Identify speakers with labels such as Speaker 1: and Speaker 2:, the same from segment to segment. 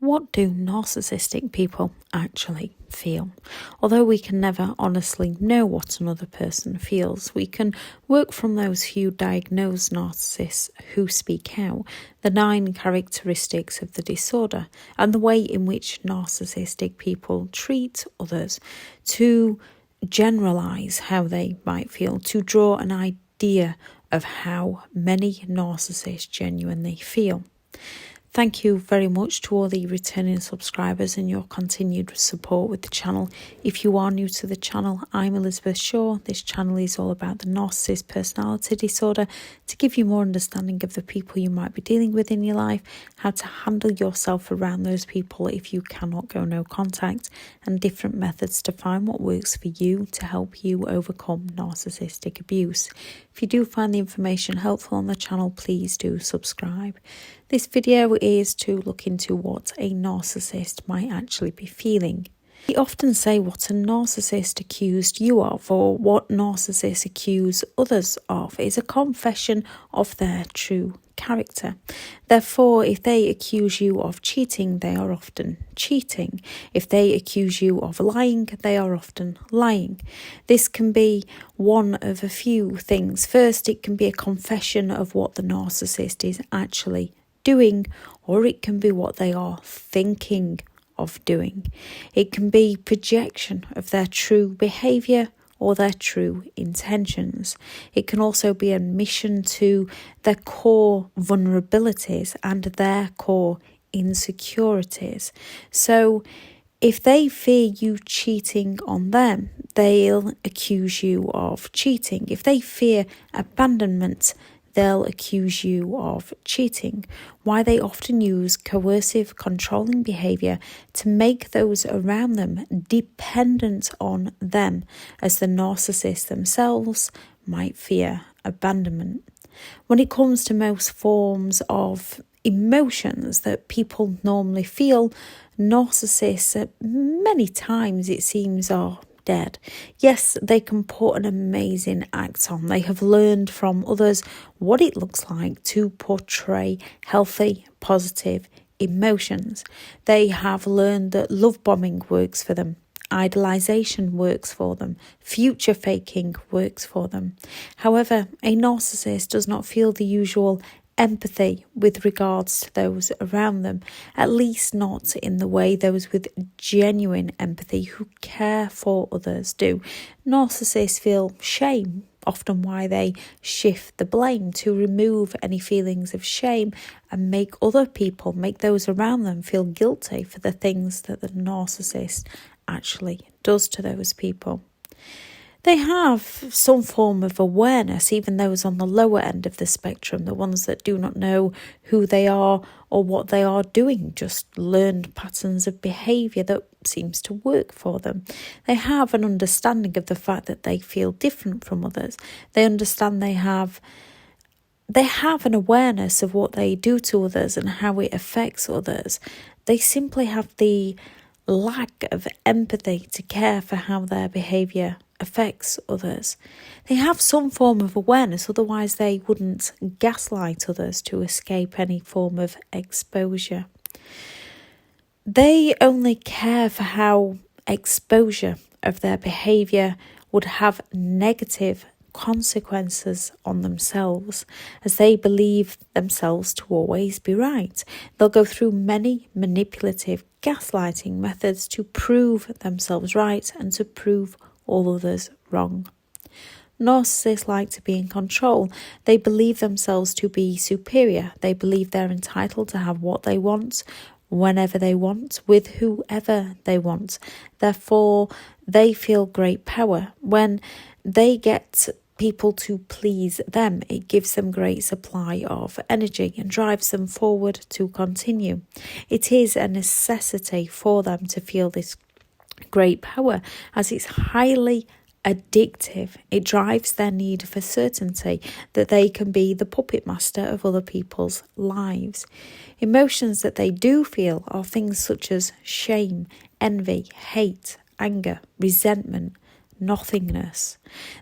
Speaker 1: What do narcissistic people actually feel? Although we can never honestly know what another person feels, we can work from those who diagnose narcissists who speak out, the 9 characteristics of the disorder, and the way in which narcissistic people treat others, to generalise how they might feel, to draw an idea of how many narcissists genuinely feel. Thank you very much to all the returning subscribers and your continued support with the channel. If you are new to the channel, I'm Elizabeth Shaw. This channel is all about the narcissist personality disorder to give you more understanding of the people you might be dealing with in your life, how to handle yourself around those people if you cannot go no contact, and different methods to find what works for you to help you overcome narcissistic abuse. If you do find the information helpful on the channel, please do subscribe. This video is to look into what a narcissist might actually be feeling. We often say what a narcissist accused you of, or what narcissists accuse others of, is a confession of their true character. Therefore, if they accuse you of cheating, they are often cheating. If they accuse you of lying, they are often lying. This can be one of a few things. First, it can be a confession of what the narcissist is actually doing, or it can be what they are thinking of doing. It can be projection of their true behaviour or their true intentions. It can also be admission to their core vulnerabilities and their core insecurities. So if they fear you cheating on them, they'll accuse you of cheating. If they fear abandonment, they'll accuse you of cheating. Why they often use coercive, controlling behaviour to make those around them dependent on them, as the narcissists themselves might fear abandonment. When it comes to most forms of emotions that people normally feel, narcissists, many times it seems, are dead. Yes, they can put an amazing act on. They have learned from others what it looks like to portray healthy, positive emotions. They have learned that love bombing works for them. Idolization works for them. Future faking works for them. However, a narcissist does not feel the usual empathy with regards to those around them, at least not in the way those with genuine empathy who care for others do. Narcissists feel shame, often why they shift the blame to remove any feelings of shame and make other people, make those around them feel guilty for the things that the narcissist actually does to those people. They have some form of awareness, even those on the lower end of the spectrum, the ones that do not know who they are or what they are doing, just learned patterns of behaviour that seems to work for them. They have an understanding of the fact that they feel different from others. They understand they have an awareness of what they do to others and how it affects others. They simply have the lack of empathy to care for how their behaviour affects others. They have some form of awareness, otherwise they wouldn't gaslight others to escape any form of exposure. They only care for how exposure of their behaviour would have negative consequences on themselves, as they believe themselves to always be right. They'll go through many manipulative gaslighting methods to prove themselves right and to prove all others wrong. Narcissists like to be in control. They believe themselves to be superior. They believe they're entitled to have what they want, whenever they want, with whoever they want. Therefore, they feel great power. When they get people to please them, it gives them great supply of energy and drives them forward to continue. It is a necessity for them to feel this great power, as it's highly addictive. It drives their need for certainty that they can be the puppet master of other people's lives. Emotions that they do feel are things such as shame, envy, hate, anger, resentment, nothingness.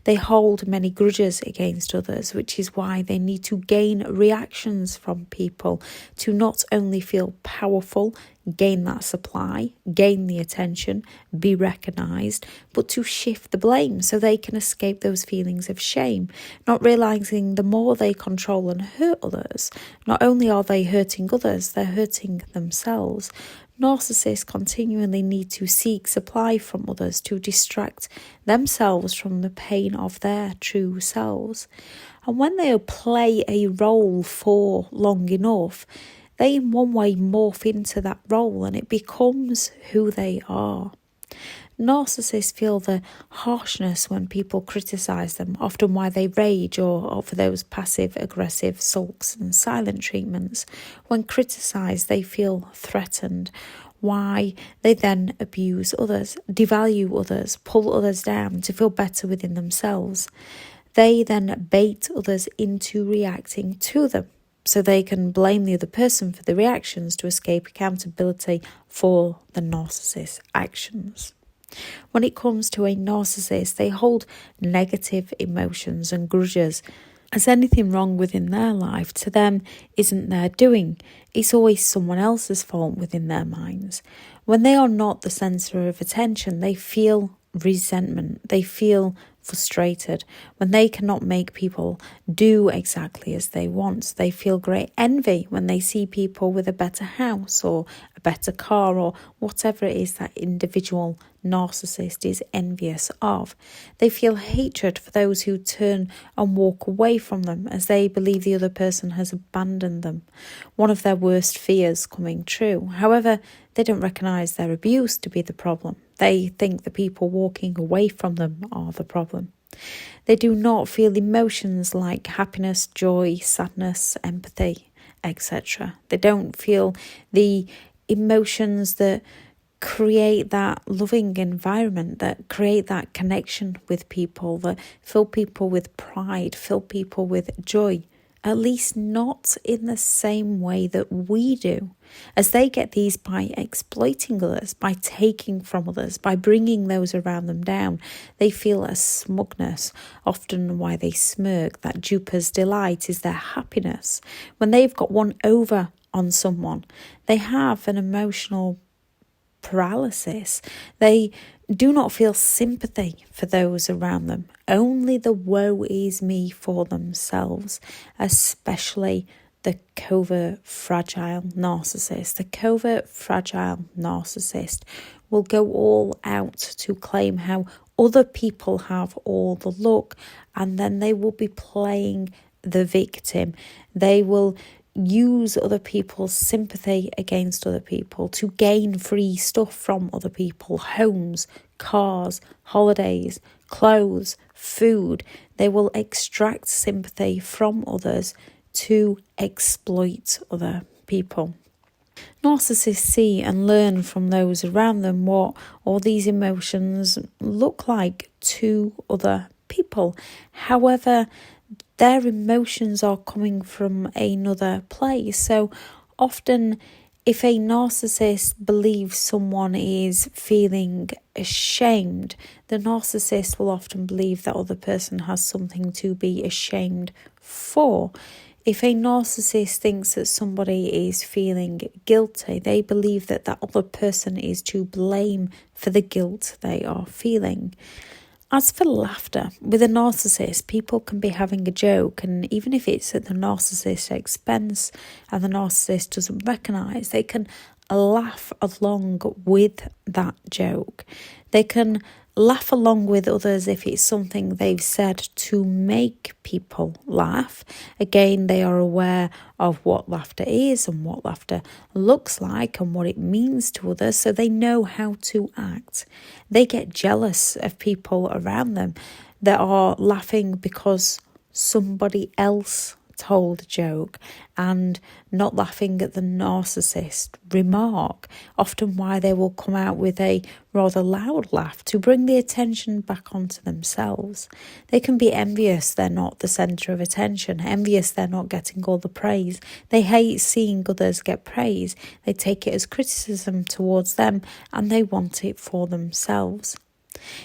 Speaker 1: They hold many grudges against others, which is why they need to gain reactions from people to not only feel powerful, gain that supply, gain the attention, be recognised, but to shift the blame so they can escape those feelings of shame, not realising the more they control and hurt others, not only are they hurting others, they're hurting themselves. Narcissists continually need to seek supply from others to distract themselves from the pain of their true selves. And when they play a role for long enough, they in one way morph into that role and it becomes who they are. Narcissists feel the harshness when people criticise them, often why they rage or offer those passive-aggressive sulks and silent treatments. When criticised, they feel threatened, why they then abuse others, devalue others, pull others down to feel better within themselves. They then bait others into reacting to them, so they can blame the other person for the reactions to escape accountability for the narcissist's actions. When it comes to a narcissist, they hold negative emotions and grudges, as anything wrong within their life to them isn't their doing. It's always someone else's fault within their minds. When they are not the centre of attention, they feel resentment, they feel frustrated. When they cannot make people do exactly as they want, they feel great envy when they see people with a better house or a better car or whatever it is that individual narcissist is envious of. They feel hatred for those who turn and walk away from them as they believe the other person has abandoned them. One of their worst fears coming true. However, they don't recognise their abuse to be the problem. They think the people walking away from them are the problem. They do not feel emotions like happiness, joy, sadness, empathy, etc. They don't feel the emotions that create that loving environment, that create that connection with people, that fill people with pride, fill people with joy. At least not in the same way that we do, as they get these by exploiting others, by taking from others, by bringing those around them down. They feel a smugness, often why they smirk. That duper's delight is their happiness. When they've got one over on someone, they have an emotional paralysis. They do not feel sympathy for those around them, only the woe is me for themselves, especially the covert fragile narcissist. The covert fragile narcissist will go all out to claim how other people have all the luck, and then they will be playing the victim. They will use other people's sympathy against other people to gain free stuff from other people, homes, cars, holidays, clothes, food. They will extract sympathy from others to exploit other people. Narcissists see and learn from those around them what all these emotions look like to other people. However, their emotions are coming from another place. So often, if a narcissist believes someone is feeling ashamed, the narcissist will often believe that other person has something to be ashamed for. If a narcissist thinks that somebody is feeling guilty, they believe that that other person is to blame for the guilt they are feeling. As for laughter, with a narcissist, people can be having a joke, and even if it's at the narcissist's expense and the narcissist doesn't recognise, they can laugh along with that joke. They can laugh along with others if it's something they've said to make people laugh. Again, they are aware of what laughter is and what laughter looks like and what it means to others, so they know how to act. They get jealous of people around them that are laughing because somebody else told a joke and not laughing at the narcissist remark, often why they will come out with a rather loud laugh to bring the attention back onto themselves. They can be envious they're not the centre of attention, envious they're not getting all the praise. They hate seeing others get praise. They take it as criticism towards them and they want it for themselves.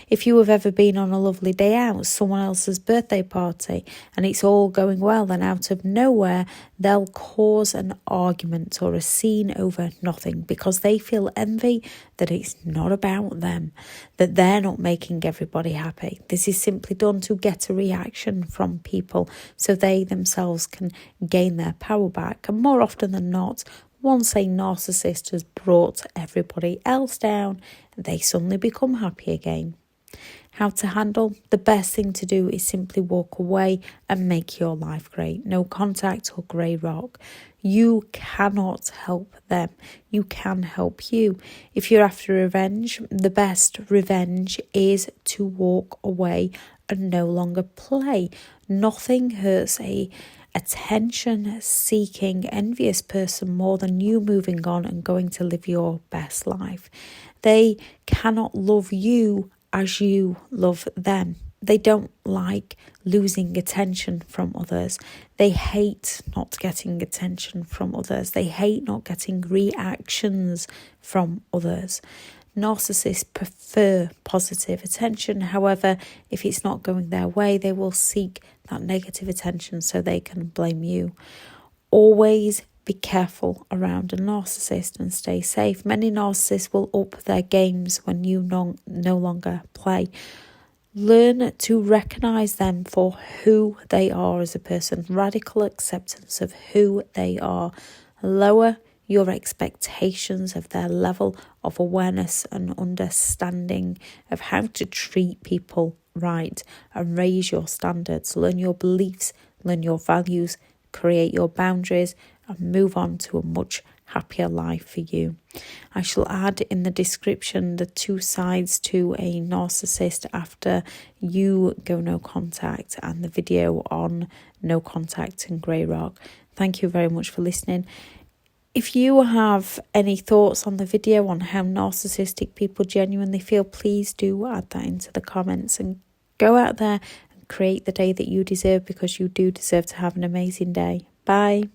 Speaker 1: If you have ever been on a lovely day out, someone else's birthday party, and it's all going well, then out of nowhere, they'll cause an argument or a scene over nothing because they feel envy that it's not about them, that they're not making everybody happy. This is simply done to get a reaction from people so they themselves can gain their power back. And more often than not, once a narcissist has brought everybody else down, they suddenly become happy again. How to handle? The best thing to do is simply walk away and make your life great. No contact or grey rock. You cannot help them. You can help you. If you're after revenge, the best revenge is to walk away and no longer play. Nothing hurts a attention-seeking, envious person more than you moving on and going to live your best life. They cannot love you as you love them. They don't like losing attention from others. They hate not getting attention from others. They hate not getting reactions from others. Narcissists prefer positive attention. However, if it's not going their way, they will seek that negative attention so they can blame you. Always be careful around a narcissist and stay safe. Many narcissists will up their games when you no longer play. Learn to recognise them for who they are as a person. Radical acceptance of who they are. Lower your expectations of their level of awareness and understanding of how to treat people right, and raise your standards. Learn your beliefs, learn your values, create your boundaries, and move on to a much happier life for you. I shall add in the description the 2 sides to a narcissist after you go no contact and the video on no contact and grey rock. Thank you very much for listening. If you have any thoughts on the video on how narcissistic people genuinely feel, please do add that into the comments and go out there and create the day that you deserve, because you do deserve to have an amazing day. Bye.